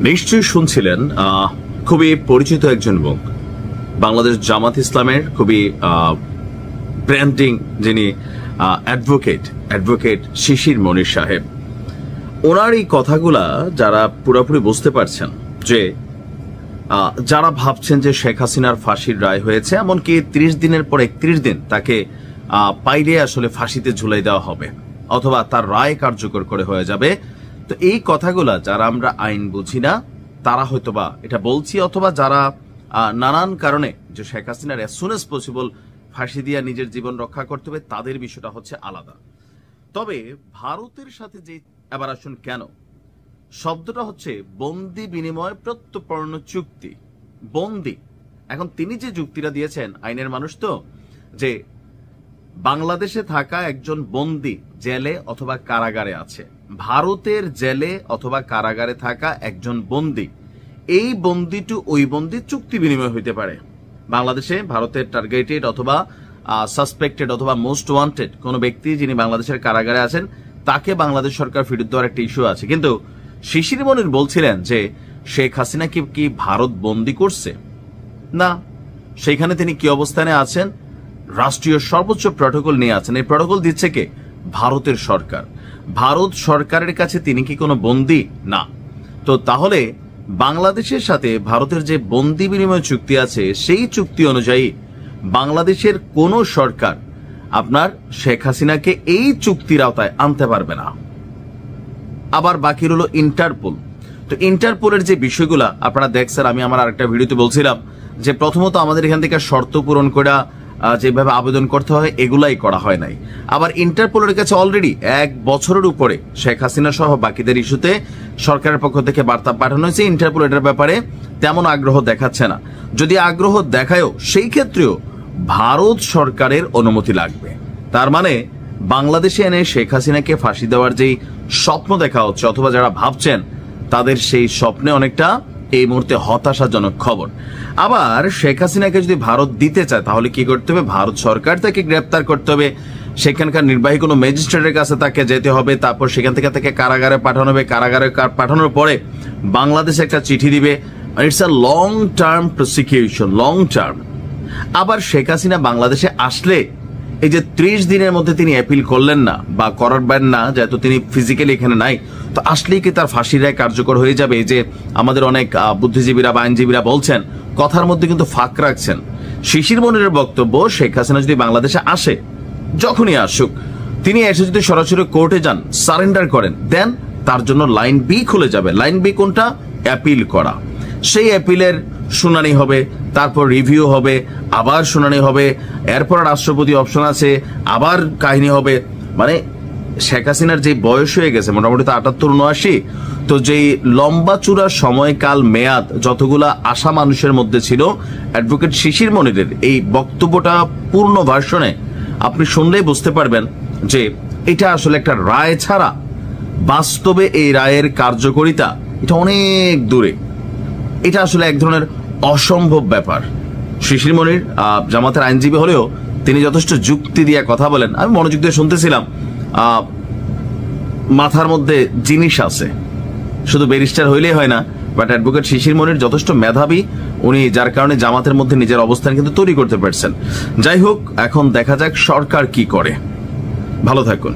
নিশ্চয়ই শুনছিলেন খুবই পরিচিত একজন মুখ, বাংলাদেশ জামাত ইসলামের খুবই ব্র্যান্ডিং যিনি অ্যাডভোকেট শিশির মনির সাহেব। ওনার এই কথাগুলা যারা পুরোপুরি বুঝতে পারছেন, যে যারা ভাবছেন যে শেখ হাসিনার ফাঁসির রায় হয়েছে, এমনকি 30 দিনের পর 31 দিন তাকে পাইলে আসলে ফাঁসিতে ঝুলাই দেওয়া হবে অথবা তার রায় কার্যকর করে হয়ে যাবে, তো এই কথাগুলা যারা আমরা আইন বুঝি না তারা হয়তোবা এটা বলছি, অথবা যারা নানান কারণে যে শেখ হাসিনার অ্যাজ সুন অ্যাজ পসিবল ফাঁসি দিয়ে নিজের জীবন রক্ষা করতে হবে, তাদের বিষয়টা হচ্ছে আলাদা। তবে ভারতের সাথে যে এবার আসুন, কেন শব্দটা হচ্ছে বন্দি বিনিময় প্রত্যর্পণ চুক্তি, বন্দি। এখন তিনি যে যুক্তিটা দিয়েছেন, আইনের মানুষ তো, যে বাংলাদেশে থাকা একজন বন্দি জেলে অথবা কারাগারে আছে, ভারতের জেলে অথবা কারাগারে থাকা একজন বন্দি, এই বন্দি টু ওই বন্দি চুক্তি বিনিময় হইতে পারে। বাংলাদেশে ভারতের টার্গেটেড অথবা সাসপেক্টেড অথবা মোস্ট ওয়ান্টেড কোন ব্যক্তি যিনি বাংলাদেশের কারাগারে আছেন, তাকে বাংলাদেশ সরকার ফেরত দেওয়ার একটা ইস্যু আছে। কিন্তু শিশির মনির বলছিলেন যে শেখ হাসিনা কি ভারত বন্দি করছে না, সেখানে তিনি কি অবস্থানে আছেন, রাষ্ট্রীয় সর্বোচ্চ প্রটোকল নিয়ে আছেন। এই প্রটোকল দিচ্ছে কে? ভারতের সরকার। ভারত সরকারের কাছে তিনি কি কোনো বন্দি না। তো তাহলে বাংলাদেশের সাথে ভারতের যে বন্দি বিনিময় চুক্তি আছে, সেই চুক্তি অনুযায়ী বাংলাদেশের কোন সরকার আপনার শেখ হাসিনাকে এই চুক্তির আওতায় আনতে পারবে না। আবার বাকি রইল ইন্টারপোল। তো ইন্টারপোলের যে বিষয়গুলা আপনারা দেখছেন, আমি আমার আরেকটা ভিডিওতে বলছিলাম যে প্রথমত আমাদের এখান থেকে শর্ত পূরণ করা, যেভাবে আবেদন করতে হয়, এগুলাই করা হয় নাই। আবার ইন্টারপোলের কাছে অলরেডি 1 বছরের উপরে শেখ হাসিনা সহ বাকিদের ইস্যুতে সরকারের পক্ষ থেকে বার্তা পাঠানো হয়েছে। ইন্টারপোল এটার ব্যাপারে তেমন আগ্রহ দেখাচ্ছে না। যদি আগ্রহ দেখায়ও, সেই ক্ষেত্রেও ভারত সরকারের অনুমতি লাগবে। তার মানে বাংলাদেশে এনে শেখ হাসিনাকে ফাঁসি দেওয়ার যেই স্বপ্ন দেখা হচ্ছে, অথবা যারা ভাবছেন, তাদের সেই স্বপ্নে অনেকটা এই মুহূর্তে হতাশাজনক খবর। আবার শেখ হাসিনাকে যদি ভারত দিতে চায়, তাহলে কি করতে হবে? ভারত সরকার তাকে গ্রেপ্তার করতে হবে, সেখানকার নির্বাহী কোনো ম্যাজিস্ট্রেটের কাছে তাকে যেতে হবে, তারপর সেখান থেকে তাকে কারাগারে পাঠানো হবে। কারাগারে পাঠানোর পরে বাংলাদেশ একটা চিঠি দিবে। It's a long term prosecution, long term. আবার শেখ হাসিনা বাংলাদেশে আসলে এই যে 30 দিনের মধ্যে তিনি অ্যাপিল করলেন না বা করাবেন না, যেহেতু তিনি ফিজিক্যালি এখানে নাই, তো আসলেই কি তার ফাঁসির রায় কার্যকর হয়ে যাবে? এই যে আমাদের অনেক বুদ্ধিজীবীরা বা আইনজীবীরা বলছেন, কথার মধ্যে কিন্তু ফাঁক রাখছেন। শিশির মনিরের বক্তব্য, শেখ হাসিনা যদি বাংলাদেশে আসে, যখনই আসুক, তিনি এসে যদি সরাসরি কোর্টে যান, সারেন্ডার করেন, দেন তার জন্য লাইন বি খুলে যাবে। লাইন বি কোনটা? অ্যাপিল করা। সেই অ্যাপিলের শুনানি হবে, তারপর রিভিউ হবে, আবার শুনানি হবে, এরপর রাষ্ট্রপতি অপশন আছে, আবার কাহিনী হবে। মানে শেখ হাসিনার যে বয়স হয়ে গেছে মোটামুটি তো 78-79, তো যেই লম্বা চূড়া সময়কাল মেয়াদ যতগুলা আশা মানুষের মধ্যে ছিল, অ্যাডভোকেট শিশির মনিরের এই বক্তব্যটা পূর্ণ ভার্সনে আপনি শুনলেই বুঝতে পারবেন যে এটা আসলে একটা রায় ছাড়া বাস্তবে এই রায়ের কার্যকারিতা এটা অনেক দূরে। এটা আসলে এক ধরনের অসম্ভব ব্যাপার। শিশির মনির জামাতের আইনজীবী হলেও তিনি যথেষ্ট যুক্তি দিয়ে কথা বলেন। আমি মনোযোগ দিয়ে শুনতেছিলাম। মাথার মধ্যে জিনিস আছে, শুধু ব্যারিস্টার হইলেই হয় না। বাট অ্যাডভোকেট শিশির মনির যথেষ্ট মেধাবী উনি, যার কারণে জামাতের মধ্যে নিজের অবস্থান কিন্তু তৈরি করতে পারছেন। যাই হোক, এখন দেখা যাক সরকার কি করে। ভালো থাকুন।